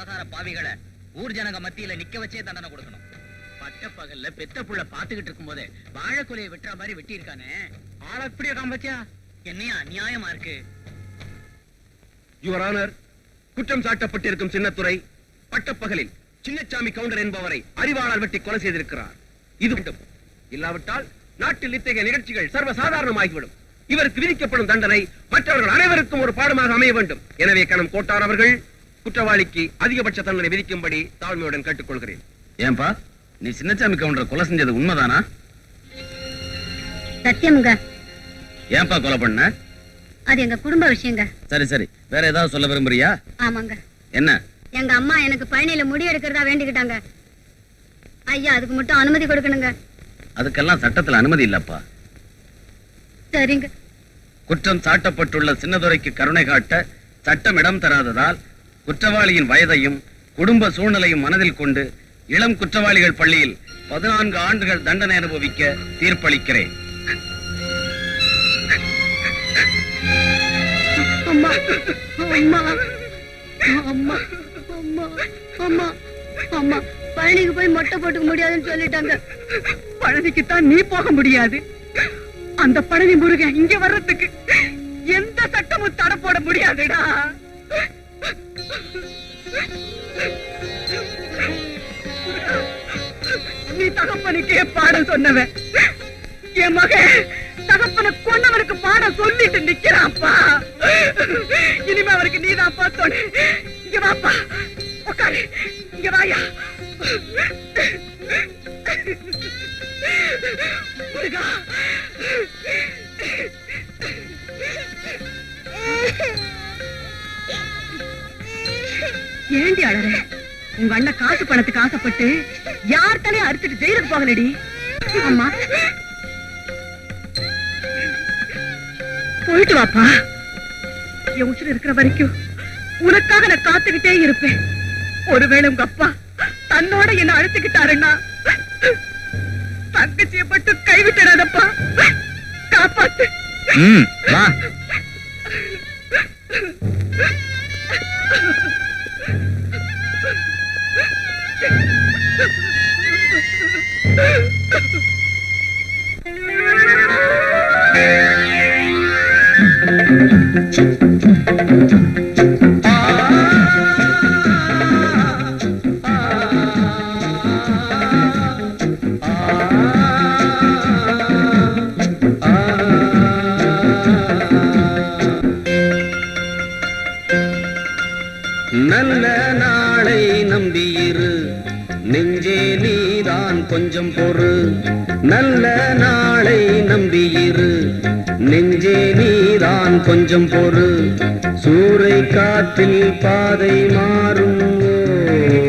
கொலகார பாவிகளை ஊர் ஜனங்க மத்தியில நிக்க வச்சே தண்டனை கொடுக்கணும். பட்ட பகல்ல பெத்த புள்ள பாத்துக்கிட்டு இருக்கும் போதே வாழைக்குலையை வெட்டுற மாதிரி வெட்டி இருக்கானே, ஆள எப்படி இருக்கான் பத்தியா? என்னையா அநியாயமா இருக்கு? யுவர் ஆனர், குற்றம் சாட்டப்பட்டிருக்கும் சின்னத்துரை பட்டப்பகலில் சின்னசாமி கவுண்டர் என்பவரை அறிவாளால் வெட்டி கொலை செய்திருக்கிறார். இது வேண்டும். இல்லாவிட்டால் நாட்டில் இத்தகைய நிகழ்ச்சிகள் சர்வசாதாரணமாகிவிடும். இவருக்கு விதிக்கப்படும் தண்டனை மற்றவர்கள் அனைவருக்கும் ஒரு பாடமாக அமைய வேண்டும். எனவே கணம் கோட்டார் அவர்கள் குற்றவாளிக்கு அதிகபட்ச தண்டனை விதிக்கும்படி தாழ்மையுடன் கேட்டுக்கொள்கிறேன். ஏன்பா, நீ சின்னசாமி கவுண்டர் கொலை செஞ்சது உண்மைதானா? சத்தியமுங்க. ஏன்பா கொலை பண்ண? அது எங்க குடும்ப விஷயங்க. சரி சரி, வேற ஏதாவது சொல்ல விரும்புறியா? ஆமாங்க. என்ன? எங்க அம்மா எனக்கு பழனியில முடி எடுக்கிறதா வேண்டிக்கிட்டாங்க. ஐயா அதுக்கு மட்டும் அனுமதி கொடுக்கணுங்க. அதுக்கெல்லாம் சட்டத்துல அனுமதி இல்லப்பா. சரிங்க. குற்றம் சாட்டப்பட்டுள்ள சின்னதுரைக்கு கருணை காட்ட சட்டம் இடம் தராததால் குற்றவாளியின் வயதையும் குடும்ப சூழ்நிலையும் மனதில் கொண்டு இளம் குற்றவாளிகள் பள்ளியில் 14 ஆண்டுகள் தண்டனை அனுபவிக்க தீர்ப்பளிக்கிறேன். அம்மா அம்மா அம்மா அம்மா அம்மா அம்மா பழனிக்கு போய் மொட்டை போட்டுக்க முடியாதுன்னு சொல்லிட்டாங்க. பழனிக்குத்தான் நீ போக முடியாது. அந்த பழனி முருகன் இங்க வர்றதுக்கு எந்த சட்டமும் தடை போட முடியாதுடா. நீ தகப்பனுக்கே பாடம் சொன்னவன் என் மகன் தகப்பனை கொண்டவனுக்கு பாடம் சொல்லிட்டு நிக்கிறான்ப்பா. இனிமே அவருக்கு நீதான் பார்த்தோன்னு. இங்க வாப்பா, உட்காரு. இங்க வாயா. முருகா, ஏண்டி அழற? உங்க அண்ணன் காசு பணத்துக்கு ஆசைப்பட்டு யார் தலையும் அறுத்துட்டு ஜெயிலுக்கு போகலடி. அம்மா போயிட்டு வாப்பா. என் உசுறு இருக்கிற வரைக்கும் உனக்காக நான் காத்துக்கிட்டே இருப்பேன். ஒருவேளை உங்க அப்பா தன்னோட என்ன அழுத்துக்கிட்டாருன்னா தங்கச்சிய மட்டும் கைவிட்டுடாதப்பா. காப்பாத்து. வா. நல்ல நாளை நம்பியிரு நெஞ்சே நீதான் கொஞ்சம் பொறு. நல்ல நாளை நம்பியிரு நெஞ்சே நீதான் கொஞ்சம் பொறு. சூறை காற்றில் பாதை மாறும்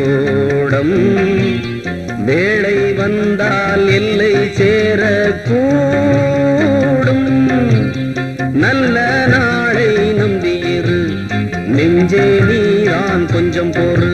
ஓடம் வேளை வந்தால் எல்லை சேர கூடும். நல்ல நாளை நம்பியிரு நெஞ்சே நீதான் கொஞ்சம் பொறு.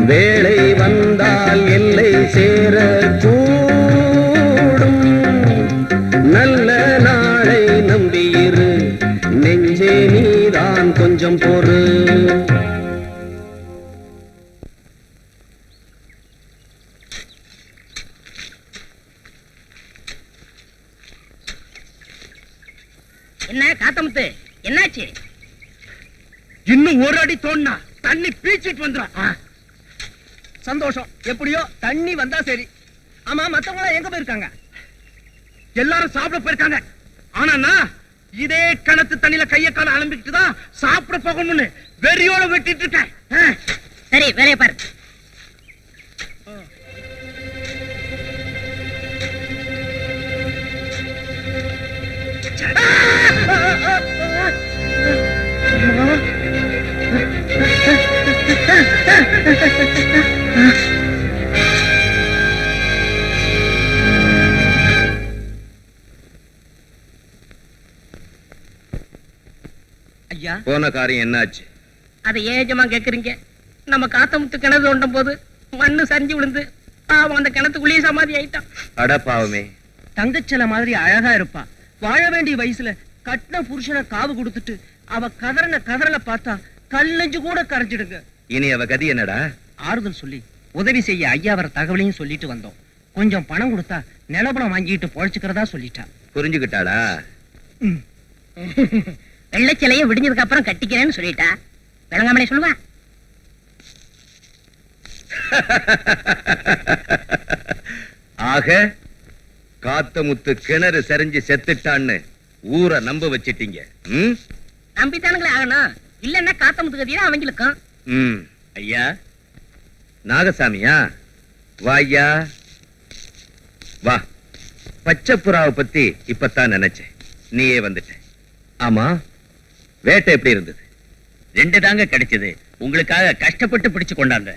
வேளை வந்தால் எல்லை சேர கூடும். நல்ல நாளை நம்பியிரு நெஞ்சே நீதான் கொஞ்சம் பொறு. என்ன காத்தமுத்து, என்னாச்சு? இன்னும் ஒரு அடி தோண்டா தண்ணி பீச்சிட்டு வந்துடும். சந்தோஷம், எப்படியோ தண்ணி வந்தா சரி. ஆமா, மத்தவங்க எங்க போயிருக்காங்க? எல்லாரும் சாப்பிட போயிருக்காங்க. ஆனா இதே கிணத்து தண்ணியில கைய கால அலம்பிக்கிட்டு தான் சாப்பிட போகணும்னு வெறியோட வெட்டிட்டு இருக்கேன். சரி, வேலைய பாரு. ஐயா, போன காரியம் என்னாச்சு? அதை ஏஜமா கேக்குறீங்க? நம்ம காத்தமுத்து கிணறு தோண்டும் போது மண்ணு சரிஞ்சு விழுந்து பாவம் அந்த கிணத்துக்குள்ளேயே சமாதி ஆயிட்டான். அட பாவமே. தங்கச்சல மாதிரி அழகா இருப்பா, வாழ வேண்டிய வயசுல கட்டின புருஷனை காவு கொடுத்துட்டு அவ கதறல பார்த்தா கல்லஞ்சு கூட கரைஞ்சிடுங்க. இனி அவ கதி என்னடா? ஆறுதல் சொல்லி உதவி செய்ய ஐயா வர தகவலையும் சொல்லிட்டு வந்தோம். கொஞ்சம் பணம் கொடுத்தா நிலபலம் வாங்கிட்டு பொழைச்சுக்கிறதா சொல்லிட்டா. புரிஞ்சுக்கிட்டாளா? வெள்ளச்சிலைய விடிஞ்சதுக்கு அப்புறம் கட்டிக்கிறேன்னு சொல்லிட்டா. விளங்காமலே சொல்லுவா. ஆக காத்தமுத்து கிணறு சரிஞ்சு செத்துட்டான்னு ஊரை நம்ப வச்சிட்டீங்க. நம்பித்தானுங்களே ஆகணும், இல்லன்னா காத்தமுத்து கதியா அவங்களுக்கும். ஐயா நாகசாமியா, வா ஐயா வா. பச்சை புறாவை பத்தி இப்பத்தான் நினைச்சேன், நீயே வந்துட்ட. ஆமா, வேட்டை எப்படி இருந்தது? 2 தாங்க கிடைச்சது, உங்களுக்காக கஷ்டப்பட்டு பிடிச்சு கொண்டாந்த.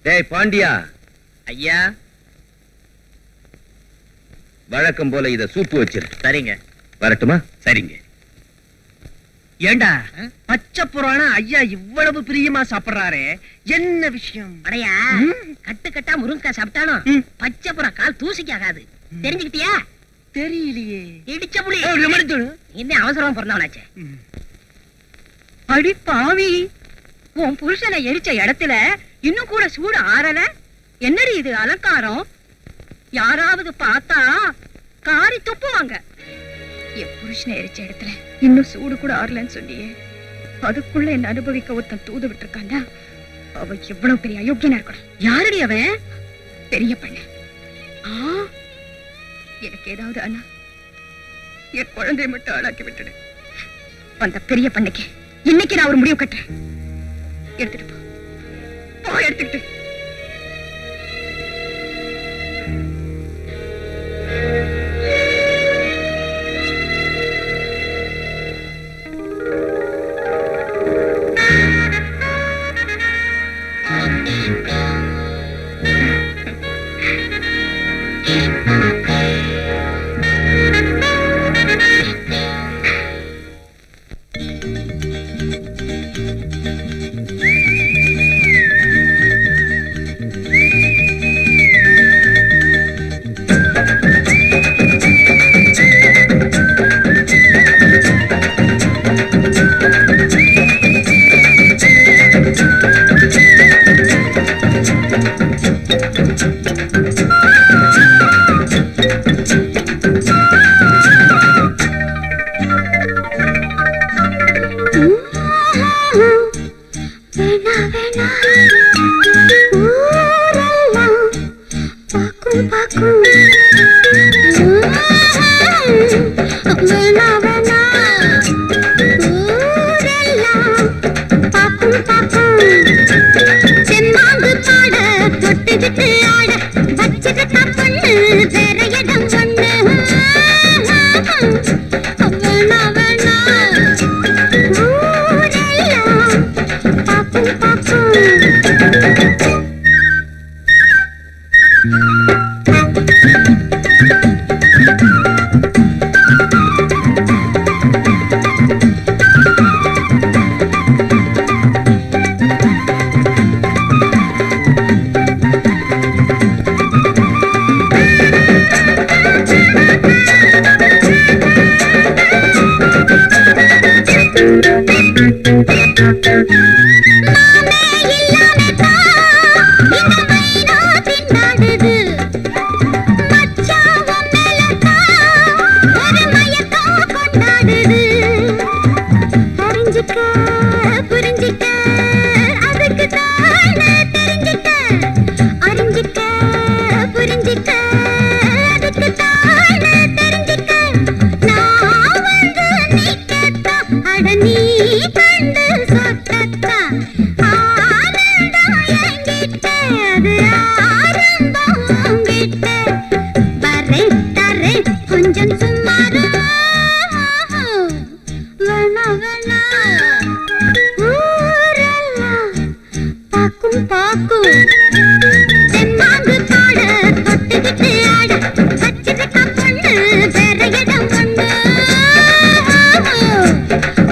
டேய் பாண்டியா. ஐயா. வழக்கம் போல இத சூப்பு வச்சிரு. சரிங்க. வரட்டுமா? சரிங்க. ஏண்டா பச்சை புறான ஐயா இவ்வளவு பிரியமா சாப்பிடுறாரே, என்ன விஷயம்? அடையா, கட்டு கட்டா முருங்கக்காய் சாப்பிட்டாலும் பச்சை புறா கால் தூசிக்காகாது. தெரிஞ்சுக்கிட்டியா? தெரியலையே. இடிச்ச புளி இன்னும் அவசரம் பிறந்தவனாச்சே. அடி பாவி, உன் புருஷனை எரிச்ச இடத்துல இன்னும் கூட சூடு ஆறல. என்னடி இது அலங்காரம்? யாராவது பார்த்தா காரி துப்புவாங்க. என் புருஷனை எரிச்ச இடத்துல இன்னும் சூடு கூட ஆறலன்னு சொன்னியே, அதுக்குள்ள என்ன அனுபவிக்க ஒருத்தன் தூது விட்டுருக்காண்டா. அவ எவ்வளவு பெரிய அயோக்கியனா இருக்கணும். யாரடி அவன்? பெரிய பண்ண. எனக்கு ஏதாவது அண்ணா, என் குழந்தைய மட்டும் ஆளாக்கி விட்டுடு. அந்த பெரிய பண்ணைக்கு இன்னைக்கு நான் ஒரு முடிவு கட்டுறேன். எடுத்துட்டு போ, எடுத்துக்கிட்டு.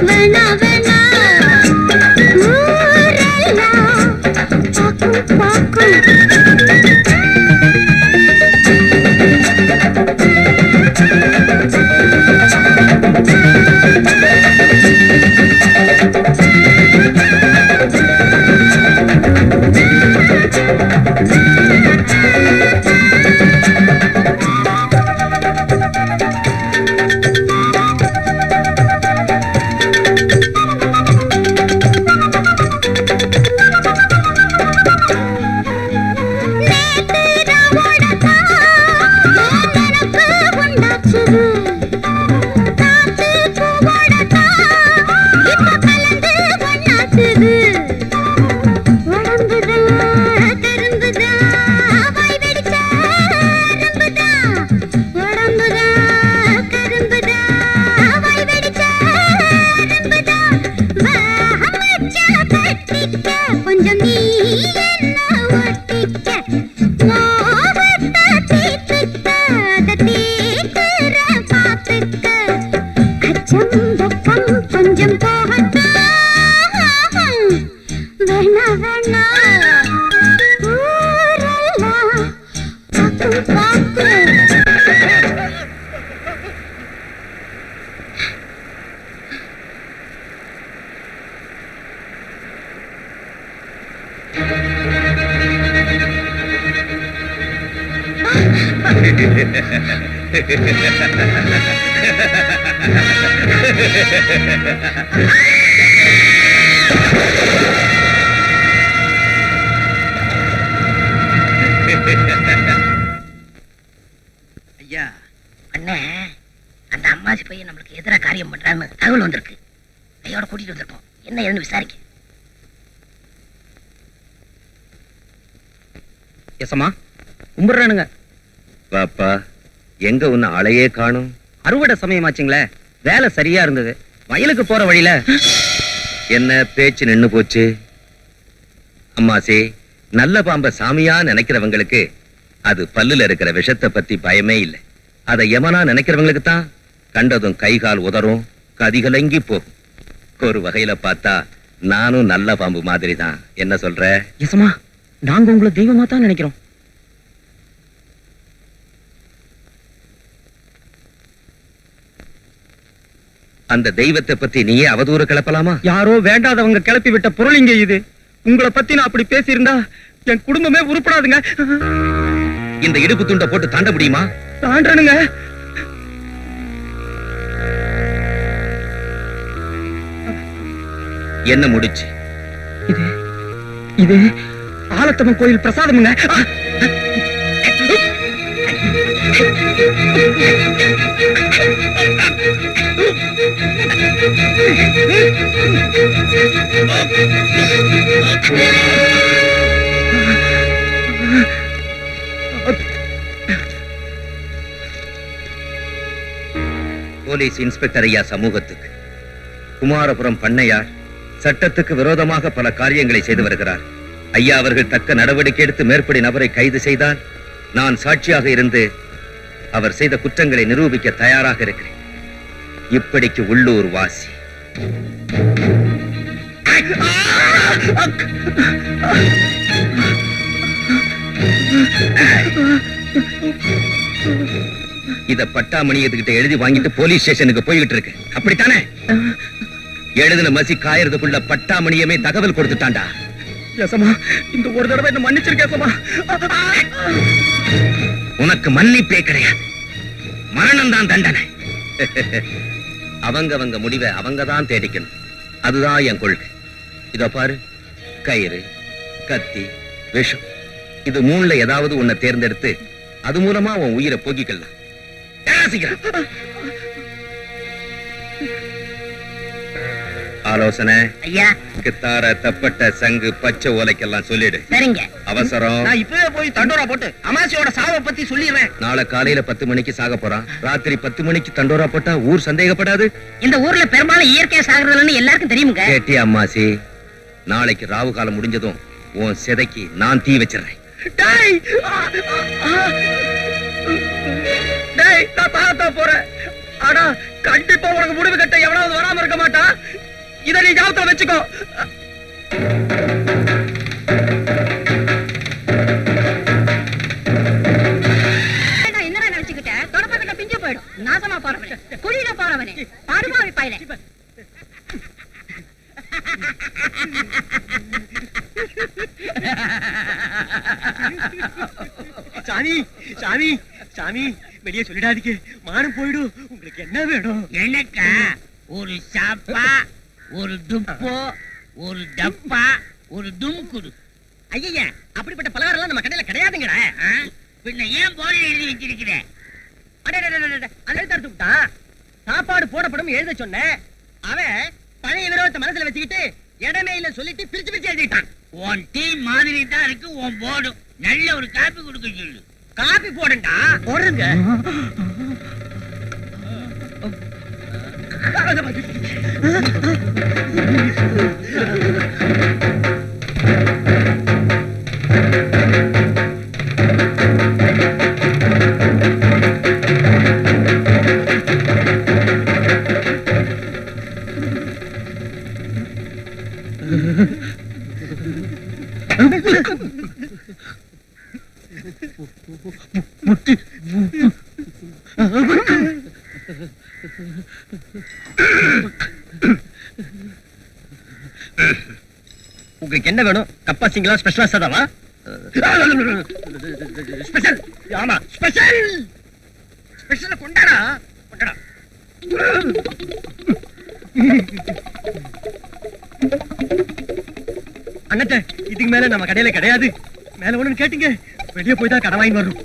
When உந்தக்கம் கொஞ்சம் போகட்டும் வேணா வேணா ஊரெல்லாம் பார்த்து பார்த்து ஐயா அண்ணே அந்த அம்மாசி பையன் நம்மளுக்கு எதிராக காரியம் பண்றான்னு தகவல் வந்திருக்கு. கையோட கூட்டிட்டு வந்திருக்கோம். என்ன ஏதுன்னு விசாரிக்க. எசமா கும்பிடுறானுங்க. பாப்பா எங்க உன்ன ஆளையே காணும். அறுவடை சமயமாச்சுங்களே, வேலை சரியா இருந்தது. வயலுக்கு போற வழியில என்ன பேச்சு நின்னு போச்சு. அம்மாசி, நல்ல பாம்ப சாமியா நினைக்கிறவங்களுக்கு அது பல்லுல இருக்கிற விஷத்தை பத்தி பயமே இல்லை. அதை யமனா நினைக்கிறவங்களுக்கு தான் கண்டதும் கை கால் உதறும், கதிகலங்கி போகும். ஒரு வகையில பார்த்தா நானும் நல்ல பாம்பு மாதிரி தான். என்ன சொல்ற? எசமா, நாங்க உங்களை தெய்வமா தான் நினைக்கிறோம். அந்த தெய்வத்தை பத்தி நீயே அவதூறு கிளப்பலாமா? யாரோ வேண்டாதவங்க கிளப்பி விட்ட பொருளிங்க இது. உங்களை பத்தி நான் அப்படி பேசியிருந்தா என் குடும்பமே உருப்படாதுங்க. இந்த இடுப்பு துண்டை போட்டு தாண்ட முடியுமா? தாண்டனுங்க. என்ன முடிச்சு? இது இது ஆலத்தம்மன் கோயில் பிரசாதமுங்க. போலீஸ் இன்ஸ்பெக்டர் ஐயா சமூகத்துக்கு குமாரபுரம் பண்ணையார் சட்டத்துக்கு விரோதமாக பல காரியங்களை செய்து வருகிறார். ஐயா அவர்கள் தக்க நடவடிக்கை எடுத்து மேற்படி நபரை கைது செய்தால் நான் சாட்சியாக இருந்து அவர் செய்த குற்றங்களை நிரூபிக்க தயாராக இருக்கிறேன். இப்படிக்கு உள்ளூர் வாசி. இத பட்டாமணியத்துக்கிட்ட எழுதி வாங்கிட்டு போலீஸ் ஸ்டேஷனுக்கு போய்கிட்டு இருக்கு. அப்படித்தானே? எழுதின மசி காயறதுக்குள்ள பட்டாமணியமே தகவல் கொடுத்துட்டான்டா. எசமா, இந்த ஒரு தடவை என்ன மன்னிச்சிருக்கேசமா. உனக்கு மன்னிப்பே கிடையாது, மரணம் தான் தண்டனை. அவங்க முடிவை அவங்க தான் தேடிக்கணும். அதுதான் என் கொள்கை. இத பாரு, கயிறு, கத்தி, விஷம், இது மூணுல ஏதாவது உன்னை தேர்ந்தெடுத்து அது மூலமா உன் உயிரை போக்கிக்கலாம். ஆலோசனை ஐயா, கித்தார, தப்பட்ட, சங்கு, பச்சை ஓலைக்கெல்லாம் சொல்லிடு. சரிங்க. அவசரம். நான் இப்பவே போய் தண்டோரா போட்டு அமாசியோட சாவை பத்தி சொல்லிடுறேன். நாளை காலையில 10 மணிக்கு சாக போறான். ராத்திரி 10 மணிக்கு தண்டோரா போட்டா ஊர் சந்தேகப்படாது. இந்த ஊர்ல பெரும்பாலும் இயற்கையா சாகுறதுன்னு எல்லாருக்கும் தெரியுமுங்க. கேட்டியா அம்மாசி? நாளைக்கு ராவு காலம் முடிஞ்சதும் உன் சிதைக்கு நான் தீ வச்சிடறேன். டேய், நான் தாத்தா போறேன். ஆனா கண்டிப்பா உனக்கு முடிவு கட்ட எவனாவது வராம இருக்க மாட்டா. இத நீ ஞாபகத்துல வச்சுக்கோ. என்ன நினைச்சுக்கிட்ட? தொடப்பட்ட பிஞ்சு போயிடும். நாசமா போறவனே, குழியில போறவனே, பாடுபாவி பாயில. சாமி, சாமி, சாமி, வெளியே சொல்லிடாதீங்க, மானம் போயிடும். உங்களுக்கு என்ன வேணும்? எனக்கா ஒரு சாப்பா, ஒரு துப்போ, ஒரு டப்பா, ஒரு தும்குடு. ஐயா, அப்படிப்பட்ட பலகாரம் எல்லாம் நம்ம கடையில கிடையாதுங்கடா. பின்ன ஏன் போர்டு எழுதி வச்சிருக்கிற? சாப்பாடு போடப்படும் எழுத சொன்ன அவன் பழைய விரோதத்தை மனசுல வச்சுக்கிட்டு இடமே இல்ல சொல்லிட்டு பிரிச்சு பிரிச்சு எழுதிட்டான். உன் டீ மாதிரி தான் இருக்கு உன் போர்டு. நல்ல ஒரு காப்பி கொடுக்க சொல்லு. காபி போடுண்டா. போடுங்க. உங்களுக்கு என்ன வேணும்? கப்பா சிங்களா ஸ்பெஷலா சாதாவா? ஸ்பெஷல். ஆமா ஸ்பெஷல். ஸ்பெஷல் கொண்டாடா கொண்டாடா. அண்ணாத்த இதுக்கு மேல நம்ம கடையில கிடையாது. மேல ஒண்ணு கேட்டீங்க, வெளியே போய் தான் கடை வாங்கி வரும்.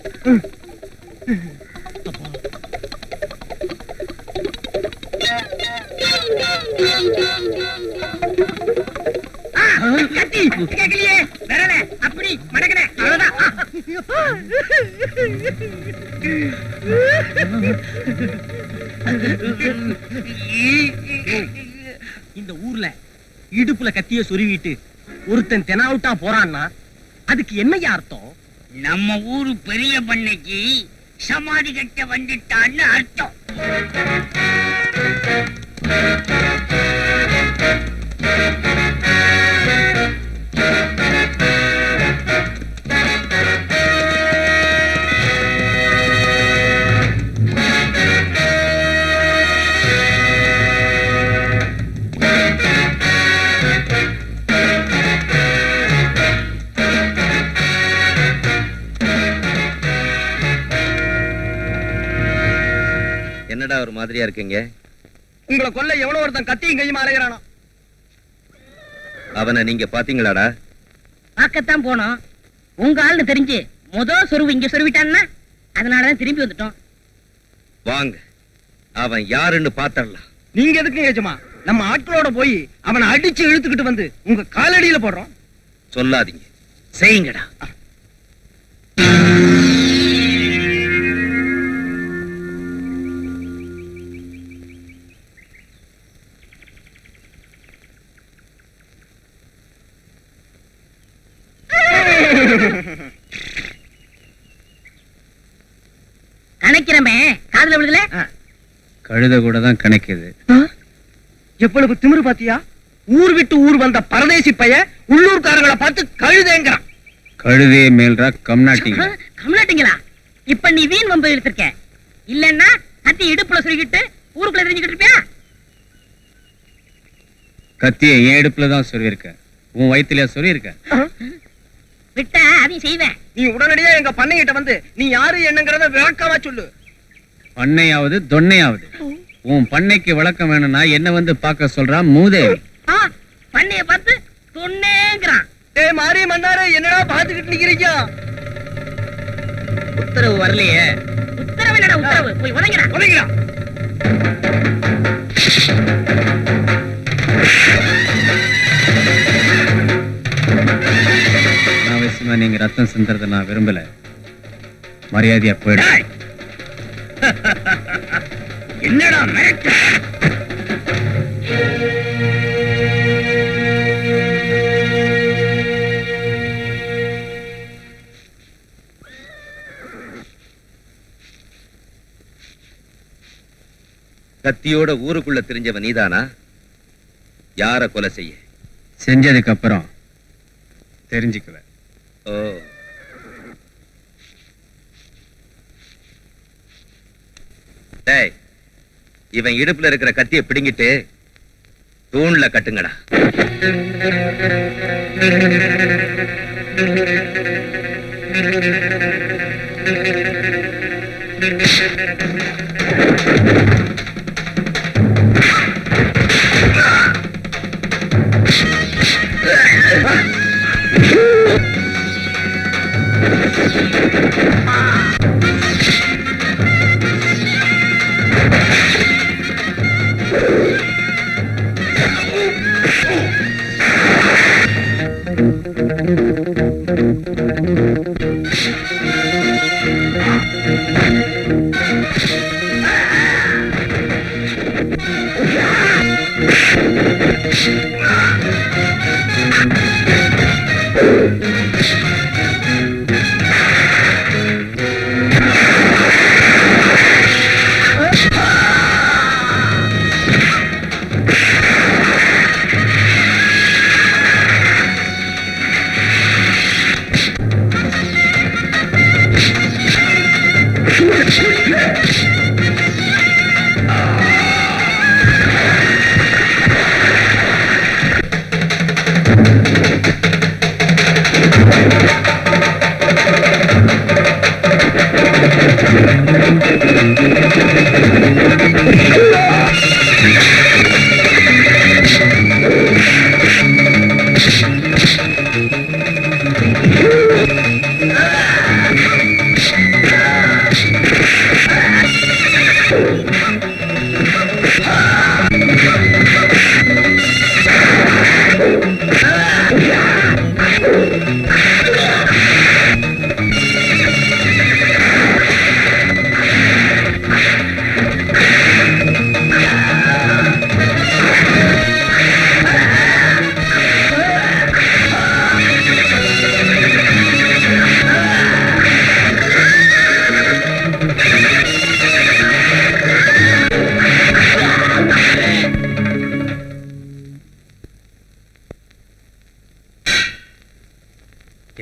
கத்தி கேக்கலையே, விரல அப்படி மடக்கனே, அவ்வளவுதான். இந்த ஊர்ல இடுப்புல கத்திய சொருவிட்டு ஒருத்தன் தெனாவுட்டா போறான்னா அதுக்கு என்னையா அர்த்தம்? நம்ம ஊரு பெரிய பண்ணைக்கு சமாதி கட்ட வந்துட்டான்னு அர்த்தம். என்னடா ஒரு மாதிரியா இருக்கீங்க? உங்களை கொல்ல எவ்வளவு ஒருத்தன் கத்தியும் கையும் அலைகிறானோ. அவனை நீங்க பாத்தீங்களாடா? பார்க்கத்தான் போனோம். உங்க ஆள்னு தெரிஞ்சு முதல் சொருவு இங்க சொருவிட்டான்னா அதனாலதான் திரும்பி வந்துட்டோம். வாங்க, அவன் யாருன்னு பாத்தரலாம். நீங்க எதுக்கு ஏஜமா? நம்ம ஆட்களோட போய் அவனை அடிச்சு இழுத்துக்கிட்டு வந்து உங்க காலடியில போடுறோம். சொல்லாதீங்க, செய்யுங்கடா. கணக்கிறமே காதுல விழுதுல. கழுத கூட தான் கணக்குது. எவ்வளவு திமிரு பாத்தியா? ஊர் விட்டு ஊர் வந்த பரதேசி பைய உள்ளூர்காரங்களை பார்த்து கழுதேங்கிறான். கழுதைய மேல்ரா கம்நாட்டிங்க. கம்நாட்டிங்களா? இப்ப நீ வீண் வம்பு இழுத்திருக்க. இல்லன்னா கத்தி இடுப்புல சுருகிட்டு ஊருக்குள்ள தெரிஞ்சுக்கிட்டு இருப்பியா? கத்திய என் இடுப்புல தான் சொருவிருக்க. உன் வயிற்றுலயா சொருவிருக்க? விட்ட அதையும் செய்வேன். நீ உடனடியா எங்க பண்ணைகிட்ட வந்து நீ யாரு என்னங்கறத விளக்கமா சொல்லு. பண்ணையாவது தொன்னையாவது உன் பண்ணைக்கு விளக்கம் வேணும்னா என்ன வந்து பார்க்க சொல்றான் மூதேவி. பண்ணைய பார்த்து தொன்னேங்கிறான். ஏய் மாரி மன்னாரு, என்னடா பாத்துக்கிட்டு நிக்கிறீங்க? உத்தரவு வரலையே. உத்தரவு என்னடா உத்தரவு? போய் உதங்கிறா. உதங்கிறா. அனாவசியமா நீங்க ரத்தம் சிந்தறத நான் விரும்பல. மரியாதையா போயிடு. என்னடா மிரட்ட? கத்தியோட ஊருக்குள்ள தெரிஞ்சவன் நீதானா? யார கொலை செய்ய? செஞ்சதுக்கு அப்புறம் தெரிஞ்சுக்குவேன். ஓ, டேய், இவன் இடுப்புல இருக்கிற கத்தியை பிடுங்கிட்டு தூண்ல கட்டுங்கடா.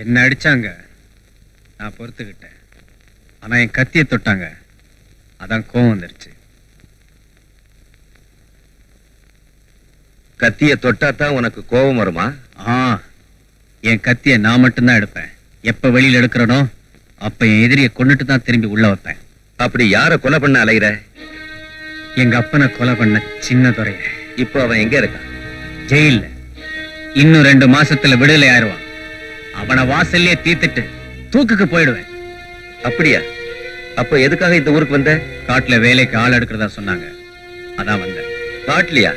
என்ன அடிச்சாங்க, நான் பொறுத்துக்கிட்டேன். ஆனா என் கத்தியை தொட்டாங்க, அதான் கோவம் வந்துருச்சு. கத்திய தொட்டாதான் உனக்கு கோபம் வருமா? என் கத்தியை நான் மட்டும்தான் எடுப்பேன். எப்ப வெளியில எடுக்கிறனோ அப்ப என் எதிரியை கொண்டுட்டு தான் திரும்பி உள்ள வைப்பேன். அப்படி யார கொலை பண்ண அலைகிற? எங்க அப்பனை கொலை பண்ண சின்ன துறைய. இப்போ அவன் எங்க இருக்கான்? ஜெயில்ல. இன்னும் 2 மாசத்துல விடுதலை ஆயிடுவான். அவனை வாசல்லே தீர்த்துட்டு தூக்குக்கு போயிடுவேன். அப்படியா? அப்ப எதுக்காக இந்த ஊருக்கு வந்த? காட்டுல வேலைக்கு ஆள் எடுக்கிறதா சொன்னாங்க, அதான் வந்தேன். காட்டுலயா?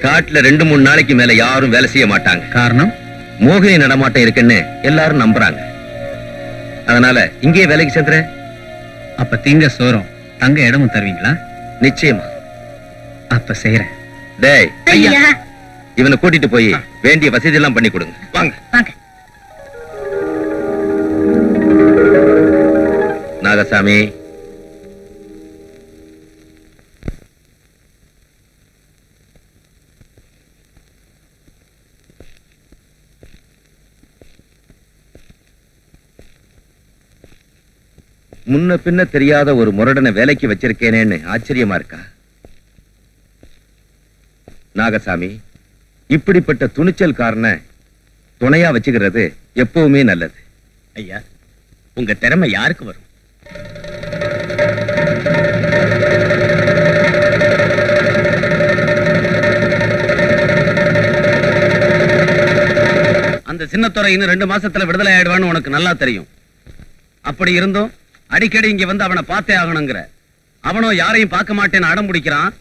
காட்டுல 2-3 நாளைக்கு மேல யாரும் வேலை செய்ய மாட்டாங்க. காரணம், மோகினி நடமாட்டம் இருக்குன்னு எல்லாரும் நம்புறாங்க. அதனால இங்கே வேலைக்கு சேர்த்துற. அப்ப திங்க சோறும் தங்க இடமும் தருவீங்களா? நிச்சயமா. அப்ப செய்யறேன். டேய், ஐயா இவனை கூட்டிட்டு போய் வேண்டிய வசதி எல்லாம் பண்ணி கொடுங்க. வாங்க. வாங்க. நாகசாமி, முன்ன பின்ன தெரியாத ஒரு முரடனை வேலைக்கு வச்சிருக்கேனேன்னு ஆச்சரியமா இருக்கா? நாகசாமி, இப்படிப்பட்ட துணிச்சல்காரனை துணையா வச்சுக்கிறது எப்பவுமே நல்லது. ஐயா, உங்க திறமை யாருக்கு வரும்? அந்த சின்னத்துறை இன்னும் 2 மாசத்துல விடுதலை ஆயிடுவான்னு உனக்கு நல்லா தெரியும். அப்படி இருந்தும் அடிக்கடி இங்க வந்து அவனை பார்த்தே ஆகணுங்கிற. அவனும் யாரையும் பார்க்க மாட்டேன்னு அடம் பிடிக்கிறான்.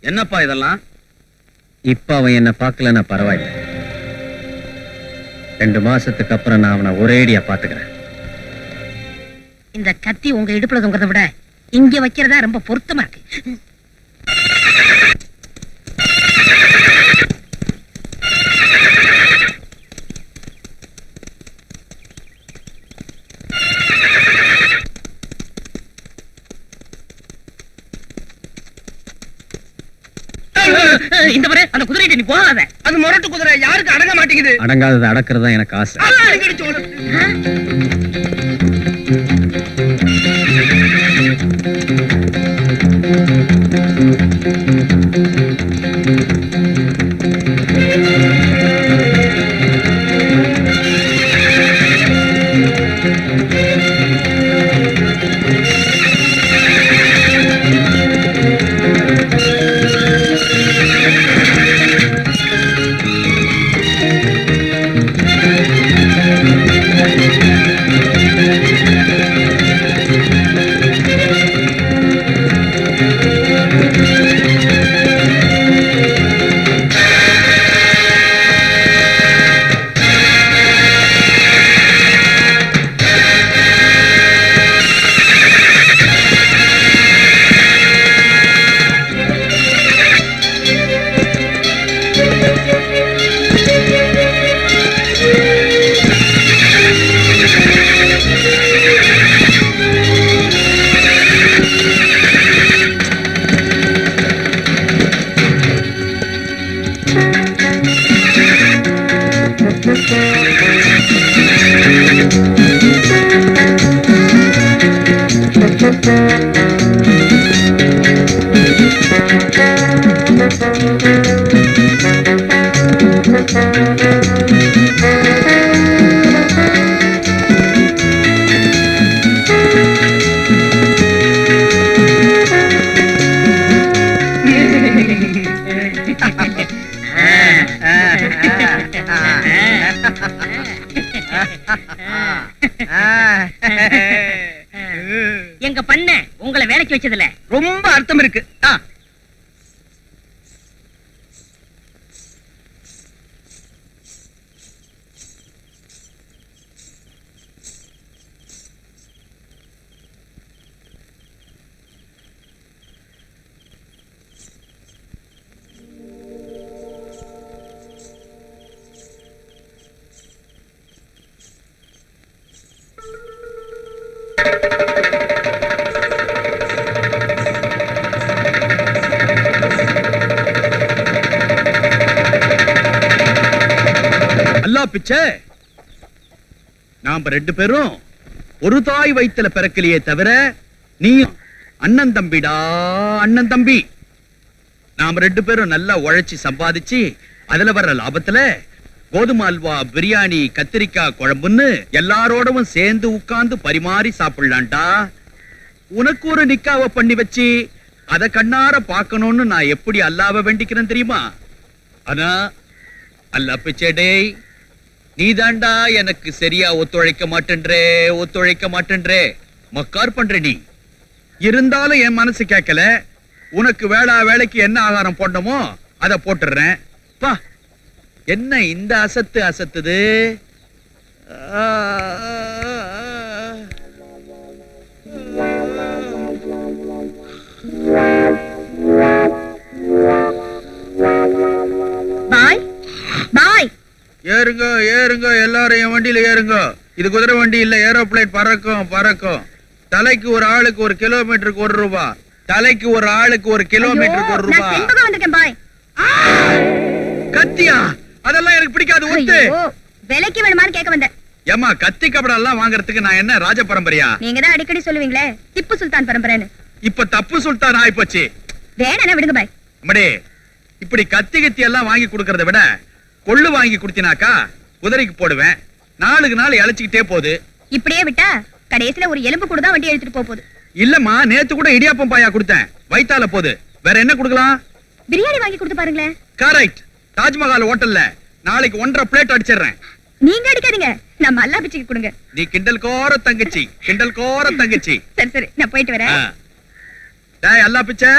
என்னப்பா இதெல்லாம்? இப்ப அவன் என்ன பார்க்கலன்னா பரவாயில்ல. 2 மாசத்துக்கு அப்புறம் நான் அவனை ஒரேடியா பாத்துக்கிறேன். இந்த கத்தி உங்க இடுப்புல தொங்குறதை விட இங்க வைக்கிறதா ரொம்ப பொருத்தமா இருக்கு. இந்த முறை அந்த குதிரை நீ போகாத. அது முரட்டு குதிரை, யாருக்கு அடங்க மாட்டேங்குது. அடங்காதது அடக்கிறதா எனக்கு ஆசை. எங்க பண்ண உங்களை வேலைக்கு வச்சதுல ரொம்ப அர்த்தம் இருக்கு. பிச்சை, நாம 2 பேரும் ஒரு தாய் வயித்துல பிறக்கலையே தவிர நீ அண்ணன் தம்பிடா, அண்ணன் தம்பி. நாம 2 பேரும் நல்லா உழைச்சி சம்பாதிச்சு அதுல வர்ற லாபத்துல கோதுமை அல்வா, பிரியாணி, கத்திரிக்காய் குழம்புன்னு எல்லாரோடவும் சேர்ந்து உட்கார்ந்து பரிமாறி சாப்பிடலான்டா. உனக்கு ஒரு நிக்காவ பண்ணி வச்சு அத கண்ணார பார்க்கணும்னு நான் எப்படி அல்லாஹ்வை வேண்டிக்கிறேன் தெரியுமா? ஆனா அல்லாஹ் பிச்சை, நீதாண்டா எனக்கு சரியா ஒத்துழைக்க மாட்டேன்றே மக்கார் பண்ற. நீ இருந்தாலும் என் மனசு கேட்கல. உனக்கு வேளைக்கு என்ன ஆகாரம் போடணுமோ அத போட்டுறேன். பா, என்ன இந்த அசத்துது? பாய் பாய், ஏறுங்க எல்லாரும் என் வண்டியில ஏறுங்க. இது குதிரை வண்டி இல்ல, ஏரோப்ளேன். பறக்கும். தலைக்கு ஒரு ஆளுக்கு 1 கிலோமீட்டருக்கு 1 ரூபாய். தலைக்கு ஒரு ஆளுக்கு 1 கிலோமீட்டருக்கு 1 ரூபாய். நான் செண்பகம் வந்திருக்கேன் பாய். கத்தியா? அதெல்லாம் எனக்கு பிடிக்காது. ஒத்து ஐயோ, விலைக்கு வேணுமான்னு கேட்க வந்தேன். ஏமா, கத்தி கபடம் எல்லாம் வாங்குறதுக்கு நான் என்ன ராஜ பரம்பரையா? நீங்க தான் அடிக்கடி சொல்லுவீங்களே திப்பு சுல்தான் பரம்பரைன்னு. இப்ப தப்பு சுல்தான் ஆயிப்போச்சு. வேணா விடுங்க பாய். அம்மாடே, இப்படி கத்தி எல்லாம் வாங்கி கொடுக்கறத விட கொள்ளு வாங்கி கொடுத்தினாக்கா குதிரைக்கு போடுவேன். நாளுக்கு நாள் இழைச்சிக்கிட்டே போகுது. இப்படியே விட்டா கடைசியில ஒரு எலும்பு கூட தான் வண்டி எடுத்துட்டு போகுது. இல்லம்மா, நேத்து கூட இடியாப்பம் பாயா கொடுத்தேன், வயித்தால போகுது. வேற என்ன கொடுக்கலாம்? பிரியாணி வாங்கி கொடுத்து பாருங்களேன். கரெக்ட். தாஜ்மஹால் ஹோட்டல்ல நாளைக்கு 1.5 பிளேட் அடிச்சிடுறேன். நீங்க அடிக்காதீங்க, நம்ம அல்லா பிச்சுக்கு கொடுங்க. நீ கிண்டல் கோர தங்கச்சி. சரி நான் போயிட்டு வரேன். டேய் அல்லா பிச்சை,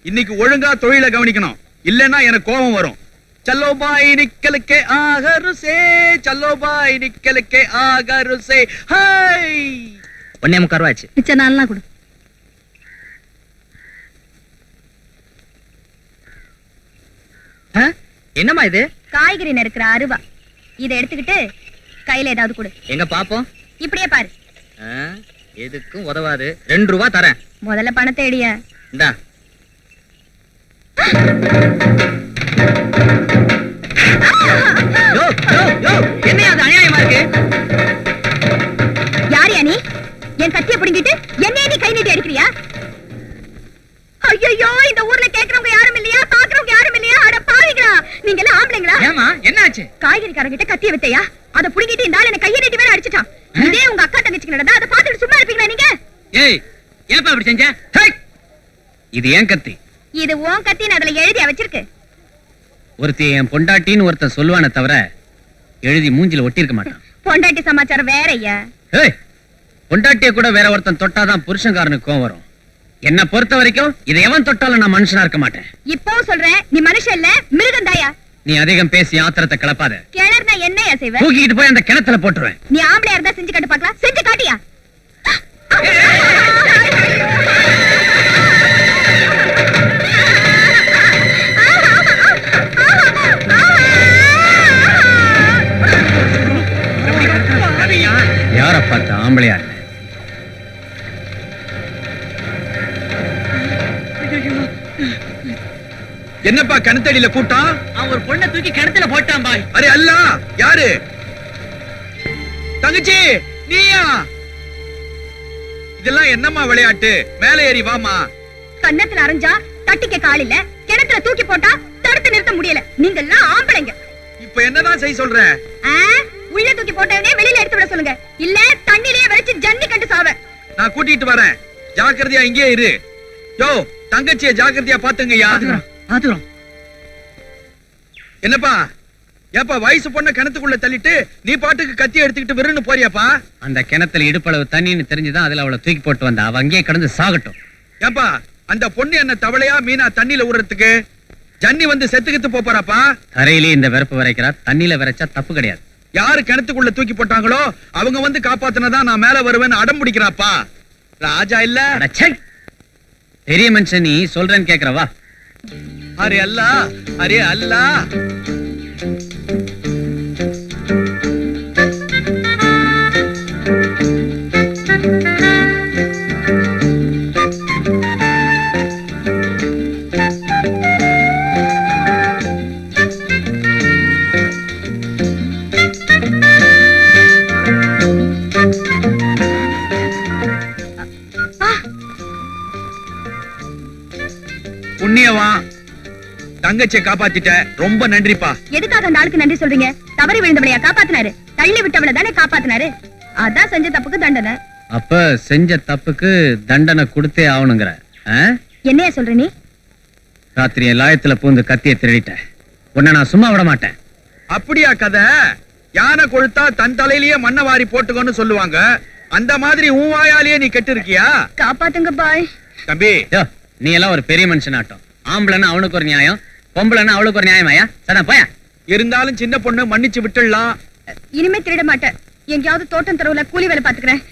இன்னைக்கு ஒழுங்கா தொழிலை கவனிக்கணும், இல்லன்னா எனக்கு கோபம் வரும். चलो भाई निकल के आगर से, चलो भाई निकल के आगर से. हाय, 1.25 ரூபாய் ஆச்சு. மிச்ச நாள்லாம் கொடு. என்னம்மா இது? காய்கறி நறுக்கிற அருவா. இதை எடுத்துக்கிட்டு கையில ஏதாவது கொடு. எங்க பாப்போம். இப்படியே பாரு. எதுக்கும் உதவாது. 2 ரூபாய் தரேன். முதல்ல பணத்தை எடிய. இந்தா. என்ன அது அநியாயமா இருக்கு? யாரியா நீ? என் கத்தியை பிடிங்கிட்டு என்னைய நீ கை நீட்டி அடிக்கிறியா? ஐயோ, இந்த ஊர்ல கேக்குறவங்க யாரும் இல்லையா? பாக்குறவங்க யாரும் இல்லையா? அட பாவிங்களா, நீங்க எல்லாம் ஆம்பளைங்களா? ஏமா என்னாச்சு? காய்கறிக்காரங்க கிட்ட கத்திய வித்தையா? அத புடிங்கிட்டு இந்த ஆளு என்ன கையை நீட்டி வேற அடிச்சிட்டான். இதே உங்க அக்கா தங்கச்சிக்கு நடந்தா அத பாத்துட்டு சும்மா இருப்பீங்களா நீங்க? ஏய், ஏப்பா அப்படி செஞ்ச? இது ஏன் கத்தி? இது உன் கத்தின்னு அதுல எழுதியா வச்சிருக்கு? ஒருத்தி என் பொண்டாட்டின்னு ஒருத்தன் சொல்லுவானே தவிர எழுதி மூஞ்சில ஒட்டி இருக்க மாட்டான். பொண்டாட்டி சமாச்சாரம் வேற ஐயா. ஏய், பொண்டாட்டிய கூட வேற ஒருத்தன் தொட்டாதான் புருஷன்காரனுக்கு கோவம் வரும். என்ன பொறுத்த வரைக்கும் இதை எவன் தொட்டாலும் நான் மனுஷனா இருக்க மாட்டேன். இப்போ சொல்றேன், நீ மனுஷன் இல்ல மிருகம் தாயா. நீ அதிகம் பேசி ஆத்திரத்தை கிளப்பாத. கிணறுனா என்னையா செய்வ? தூக்கிட்டு போய் அந்த கிணத்துல போட்டுருவேன். நீ ஆம்பளையா இருந்தா செஞ்சு காட்டு பார்க்கலாம். செஞ்சு காட்டியா? யார பார்த்த ஆம்பளையா இல்ல. என்னப்பா கணத்தடியில கூட்டம்? அவன் ஒரு பொண்ணை தூக்கி கிணத்துல போட்டான் பாய். அரே அல்லா, யாரு? தங்கச்சி நீயா? இதெல்லாம் என்னம்மா விளையாட்டு? மேலே ஏறி வாமா. கன்னத்துல அரைஞ்சா தட்டிக்க கால் இல்ல, கிணத்துல தூக்கி போட்டா தடுத்து நிறுத்த முடியல. நீங்க எல்லாம் ஆம்பளைங்க. இப்ப என்னதான் செய்ய சொல்ற? உள்ள தூக்கி போட்டவனே வெளியில எடுத்து விட சொல்லுங்க, இல்ல தண்ணிலேயே வலிச்சு ஜன்னி கண்டு சாவ. நான் கூட்டிட்டு வரேன், ஜாக்கிரதையா இங்கே இரு. யோ, தங்கச்சியை ஜாக்கிரதையா பாத்துங்கய்யா. என்னப்பா ஏப்பா, வயசு பொண்ண கிணத்துக்குள்ள தள்ளிட்டு நீ பாட்டுக்கு கத்தி எடுத்துக்கிட்டு விருன்னு போறியாப்பா? அந்த கிணத்துல இடுப்பளவு தண்ணின்னு தெரிஞ்சுதான் அதுல அவளை தூக்கி போட்டு வந்தா. அவ அங்கேயே கிடந்து சாகட்டும். ஏப்பா, அந்த பொண்ணு என்ன தவளையா மீனா தண்ணியில விடுறதுக்கு? ஜன்னி வந்து செத்துக்கிட்டு போறாப்பா. தரையிலே இந்த வெறுப்பு வரைக்கிறா, தண்ணியில வரைச்சா தப்பு கிடையாது. யாரு கிணத்துக்குள்ள தூக்கி போட்டாங்களோ அவங்க வந்து காப்பாத்தினதான் நான் மேல வருவேன்னு அடம் பிடிக்கிறாப்பா. ராஜா இல்ல. பெரிய மனுஷன் நீ சொல்றேன்னு கேக்குறவா? அரே அல்லா, அரே அல்லா. புண்ணியவா, தங்கச்சியை காப்பாத்திட்ட, ரொம்ப நன்றிப்பா. எதுக்காக அந்த ஆளுக்கு நன்றி சொல்றீங்க? தவறி விழுந்தவளையா காப்பாத்தினாரு? தள்ளி விட்டவளை தானே காப்பாத்தினாரு. அதான் செஞ்ச தப்புக்கு தண்டனை. அப்ப செஞ்ச தப்புக்கு தண்டனை கொடுத்தே ஆகணுங்கிற? என்னையா சொல்ற நீ? ராத்திரி லாயத்துல பூந்து கத்திய திருடிட்ட, உன்னை நான் சும்மா விட மாட்டேன். அப்படியா கதை? யானை கொழுத்தா தன் தலையிலேயே மண்ணை வாரி போட்டுக்கோன்னு சொல்லுவாங்க. அந்த மாதிரி உன் வாயாலேயே நீ கெட்டு இருக்கியா? காப்பாத்துங்க பாய். தம்பி, நீ எல்லாம் ஒரு பெரிய மனுஷன் ஆட்டம். ஆம்பளைன்னா அவனுக்கு ஒரு நியாயம், பொம்பளைன்னா அவளுக்கு ஒரு நியாயமாயா? சரி போயா. இருந்தாலும் சின்ன பொண்ணு மன்னிச்சு விட்டுடலாம். இனிமே திருட மாட்டேன். எங்கேயாவது தோட்டம் தெருவுல கூலி வேலை பாத்துக்கிறேன்.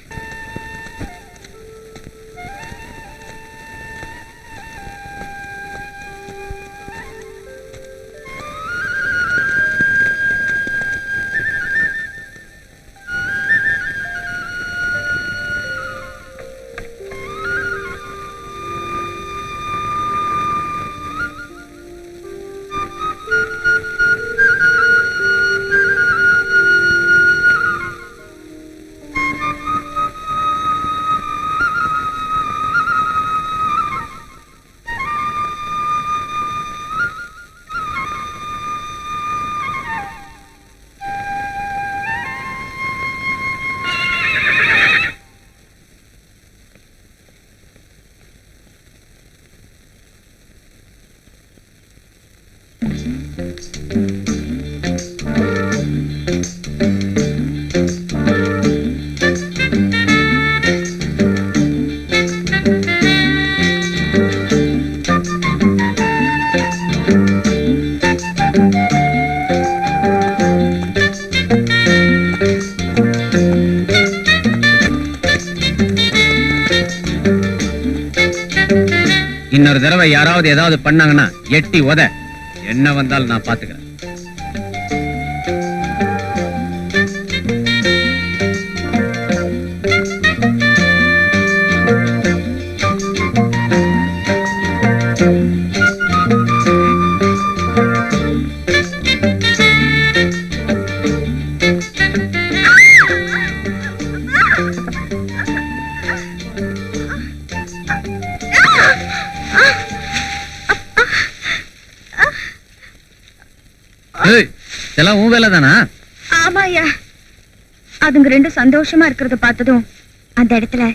இன்னொரு தடவை யாராவது ஏதாவது பண்ணாங்கன்னா எட்டி உத. என்ன வந்தாலும் நான் பாத்துக்கிறேன். இதெல்லாம் உன் வேலை தானா? ஆமாயா. அதுங்க ரெண்டும் சந்தோஷமா இருக்கிறத பார்த்ததும் அந்த இடத்துல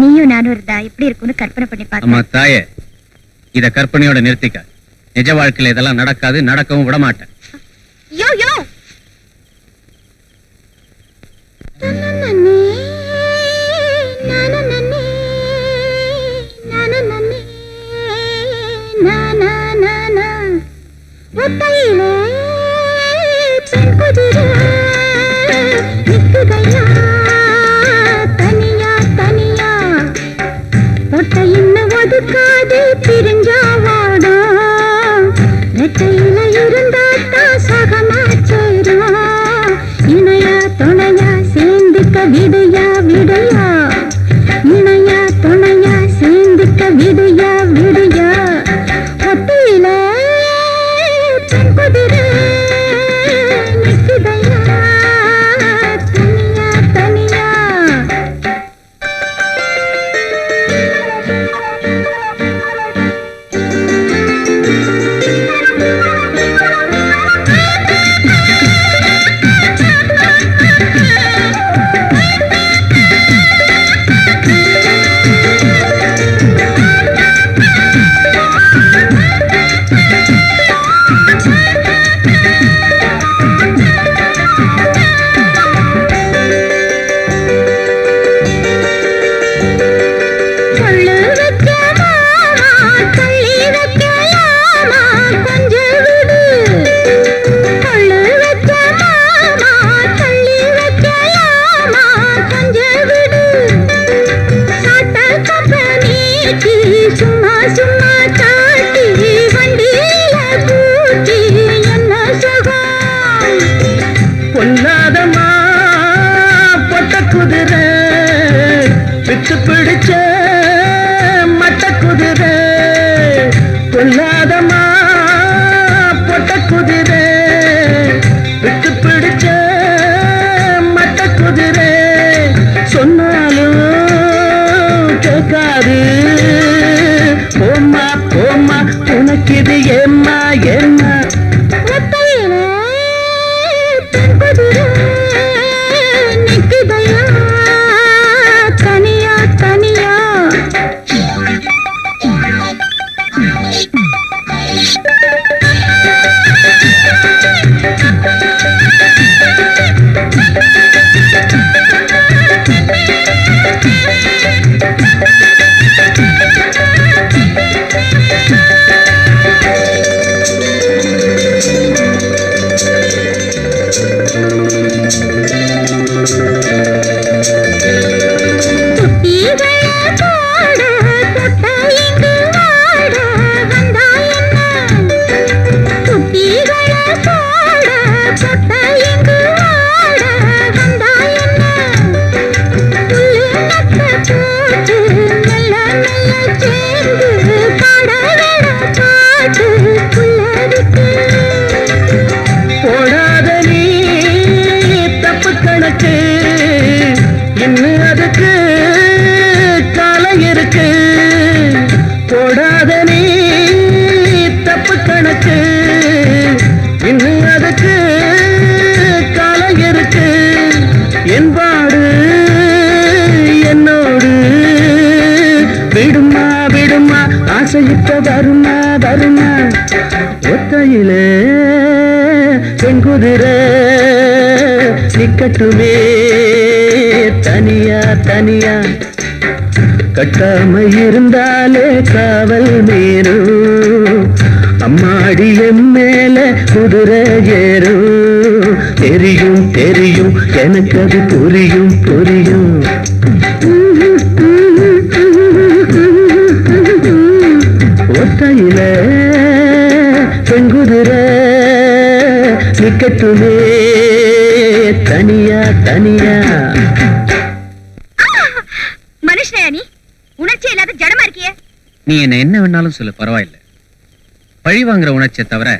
நீயும் நானும் இருந்தா எப்படி இருக்கும்னு கற்பனை பண்ணி அம்மா பார்த்தேன். தாயே, இத கற்பனையோட நிறுத்திக்க. நிஜ வாழ்க்கையில இதெல்லாம் நடக்காது, நடக்கவும் விட மாட்டேன். யோ யோ விடையா விடையா இணையா துணையா சேர்ந்துக்க விடையா விடையா ஒத்தையில பெண் குதிரை நிக்குதையா தனியா தனியா. பிடிச்ச மட்ட குதிரை பொல்லாதமா பொட்ட குதிரை விட்டு பிடிச்ச மட்ட குதிரை சொன்னாலும் கேட்காது போமா போமா வருமா வருமா ஒத்தையிலே செங்குதிரை நிக்கட்டுமே தனியா தனியா கட்டாம இருந்தாலே காவல் மீறும் அம்மாடி என் மேல குதிரை ஏறும் தெரியும் தெரியும் எனக்கு அது புரியும் புரியும் ஒத்தையில பெண்குதிரை நிக்கட்டுமே தனியா தனியா. மனுஷனையா நீ? உணர்ச்சி இல்லாத ஜடமா இருக்கியே. நீ என்ன வேணாலும் சொல்லு, பரவாயில்லை. பழி வாங்குற உணர்ச்சியை தவிர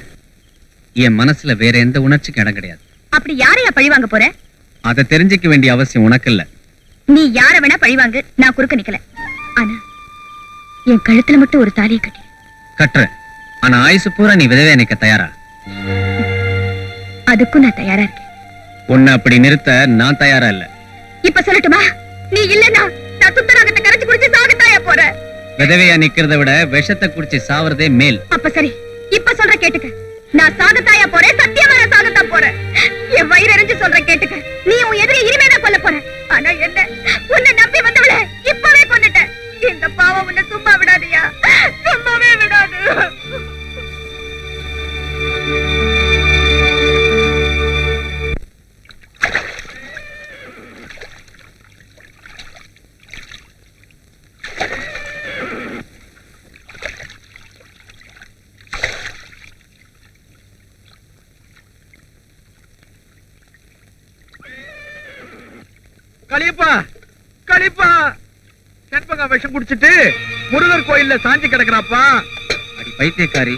என் மனசுல வேற எந்த உணர்ச்சிக்கும் இடம் கிடையாது. அப்படி யாரையா பழி வாங்க போற? அதை தெரிஞ்சுக்க வேண்டிய அவசியம் உனக்கு இல்ல. நீ யார வேணா பழி வாங்கு, நான் குறுக்க நிக்கல. ஆனா என் கழுத்துல மட்டும் ஒரு தாலியை கட்டி கட்டுற. ஆனா ஆயுசு பூரா நீ விதவை நிக்க தயாரா? அதுக்கும் நான் தயாரா இருக்கேன். உன்னை அப்படி நிறுத்த நான் தயாரா இல்ல. இப்ப சொல்லட்டுமா? நீ இல்லன்னா நான் சுத்தராகத்தை கரைச்சு குடிச்சு சாகத்தாயா போற. விதவையா நிக்கிறத விட விஷத்தை குடிச்சு சாவறதே மேல். அப்ப சரி, இப்ப சொல்ற கேட்டுக்க. நான் சாகத்தாயா போறேன், சத்தியமா நான் சாகத்தான் போறேன். என் வயிறு எரிஞ்சு சொல்ற கேட்டுக்க. நீ உன் எதிரி இனிமேதான் கொல்ல போற. ஆனா என்ன, உன்னை நம்பி வந்தவளே இப்பவே கொன்னுட்ட. இந்த பாவம் உன்னை சும்மா விடாதியா, சும்மாவே விடாது. களிப்பா களிப்பா செண்பகா விஷம் குடிச்சிட்டு முருகர் கோயில்ல சாஞ்சி கிடக்குறாப்பா. அடி பைத்தியக்காரி,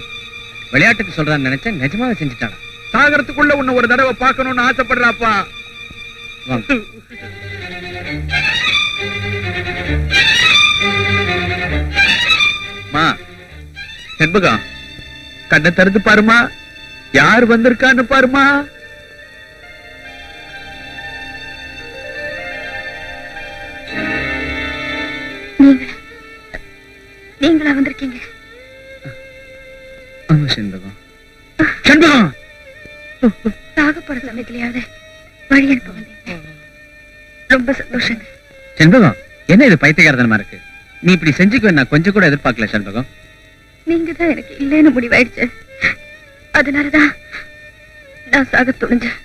விளையாட்டுக்கு சொல்றான்னு நினைச்சேன், நிஜமாவே செஞ்சுட்டானா? சாகரத்துக்குள்ள உன்னை ஒரு தடவை பார்க்கணும்னு ஆசைப்படுறாப்பா. வாங்க. மா செண்பகா, கண்ணை திறந்து பாருமா, யார் வந்திருக்கான்னு பாருமா. நீங்களா வந்திருக்கீங்க? ஆமா செண்பகம். செண்பகம், சாக போற சமயத்திலேயாவது வழி அனுப்ப வந்தீங்க. ரொம்ப சந்தோஷங்க. செண்பகம், என்ன இது பைத்தியக்காரத்தனமா இருக்கு? நீ இப்படி செஞ்சுக்க நான் கொஞ்சம் கூட எதிர்பார்க்கல செண்பகம். நீங்க தான் எனக்கு இல்லைன்னு முடிவாயிடுச்சு. அதனாலதான் நான் சாக துணிஞ்சேன்.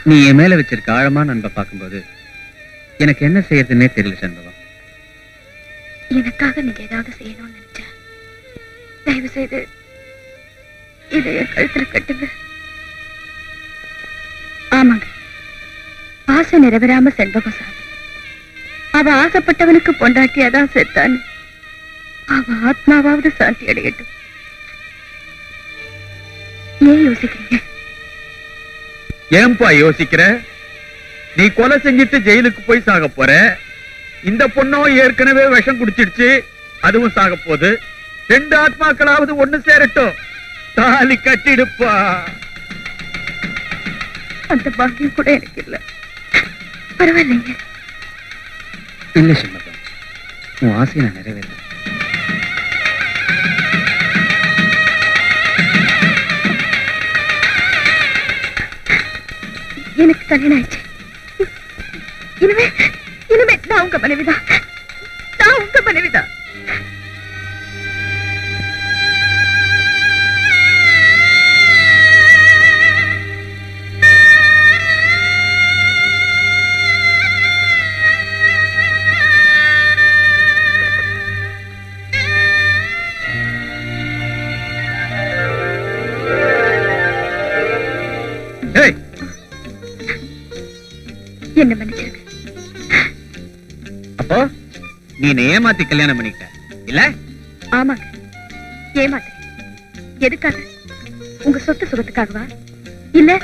நீ என் மேல வச்சிருக்க ஆழமான அன்பை பார்க்கும்போது எனக்கு என்ன செய்யறதுன்னே தெரியல செண்பகம். எனக்காக நீங்க ஏதாவது செய்யணும்னு நினைச்சேன். தயவு செய்து இதை என் கழுத்துல கட்டுங்க. ஆமாங்க, ஆசை நிறைவேறாம செண்பகம் சாமி. அவ ஆசைப்பட்டவனுக்கு பொண்டாட்டியாதான் செத்தான்னு அவ ஆத்மாவாவது சாந்தி அடையட்டும். ஏன் யோசிக்கிறீங்க? ஏன்பா யோசிக்கிற? நீ கொலை செஞ்சிட்டு ஜெயிலுக்கு போய் சாக போற. இந்த பொண்ணும் ஏற்கனவே விஷம் குடிச்சிடுச்சு, அதுவும் சாக போகுது. ரெண்டு ஆத்மாக்களாவது ஒண்ணு சேரட்டும், தாலி கட்டிடுப்பா. அந்த பாக்கியம் கூட எனக்கு இல்ல. பரவாயில்லைங்க. இல்ல செண்பகம், உன் ஆசையை நான் நிறைவேறேன். எனக்கு கல்யாணம் ஆயிடுச்சு. இனிமே இனிமே நான் உங்க மனைவிதான். நான் உங்க மனைவிதான். என்ன மன்னிச்சிருக்க. அப்போ நீ ஏமாத்தி கல்யாணம் பண்ணிட்ட இல்ல? ஆமாங்க, ஏமாத்துறேன். எதுக்காக? உங்க சொத்து சுகத்துக்காகவா? இல்ல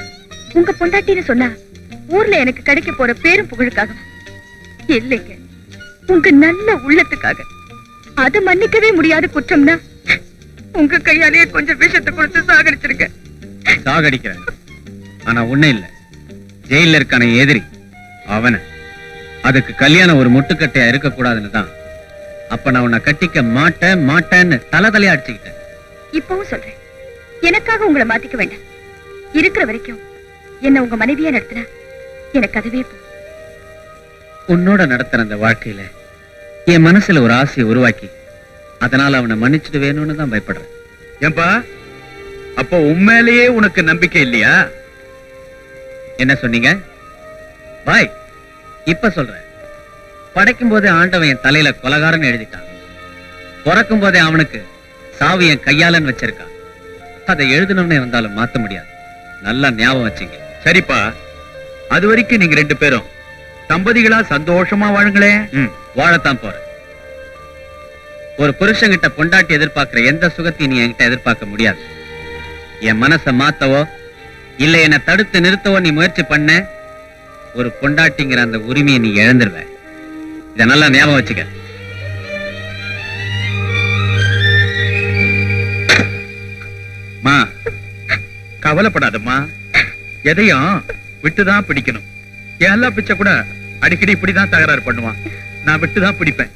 உங்க பொண்டாட்டின்னு சொன்னா ஊர்ல எனக்கு கிடைக்க போற பேரும் புகழுக்காகவா? இல்லைங்க, உங்க நல்ல உள்ளத்துக்காக. அது மன்னிக்கவே முடியாத குற்றம்னா உங்க கையாலேயே கொஞ்சம் விஷத்தை கொடுத்து சாகடிச்சிருக்க. சாகடிக்கிறேன், ஆனா ஒண்ணு இல்ல, ஜெயில இருக்கான எதிரி அவன. அதுக்கு கல்யாணம் ஒரு முட்டுக்கட்டையா இருக்க கூடாதுன்னு தான் அப்ப நான் உன்னை கட்டிக்க மாட்டேன்னு தலையா அடிச்சுக்கிட்டேன். இப்பவும் சொல்றேன், எனக்காக உங்களை மாத்திக்க வேண்டாம். இருக்கிற வரைக்கும் என்ன உங்க மனைவியா நடத்தினா எனக்கு அதுவே போ. உன்னோட நடத்துற அந்த வாழ்க்கையில என் மனசுல ஒரு ஆசையை உருவாக்கி அதனால அவனை மன்னிச்சுட்டு வேணும்னு தான் பயப்படுறேன். ஏன்பா, அப்போ உண்மையிலேயே உனக்கு நம்பிக்கை இல்லையா? என்ன சொன்னீங்க பாய்? இப்ப சொல்றேன், படைக்கும் போதே ஆண்டவன் என் தலையில கொலகாரன் எழுதிட்டான். பிறக்கும் போதே அவனுக்கு சாவு என் கையாலன்னு வச்சிருக்கான். அதை எழுதணும்னு இருந்தாலும் மாத்த முடியாது. நல்லா ஞாபகம் வச்சுங்க. சரிப்பா, அது வரைக்கும் நீங்க ரெண்டு பேரும் தம்பதிகளா சந்தோஷமா வாழுங்களே. வாழத்தான் போறேன். ஒரு புருஷன்கிட்ட பொண்டாட்டி எதிர்பார்க்கிற எந்த சுகத்தையும் நீ என்கிட்ட எதிர்பார்க்க முடியாது. என் மனசை மாத்தவோ இல்ல என்னை தடுத்து நிறுத்தவோ நீ முயற்சி பண்ண, ஒரு பொண்டாட்டிங்கிற அந்த உரிமையை நீ இழந்துருவ. இத நல்லா ஞாபகம் வச்சுக்க. மா, கவலைப்படாதம்மா, எதையும் விட்டுதான் பிடிக்கணும். என் எல்லா பிச்சை கூட அடிக்கடி இப்படிதான் தகராறு பண்ணுவான். நான் விட்டுதான் பிடிப்பேன்.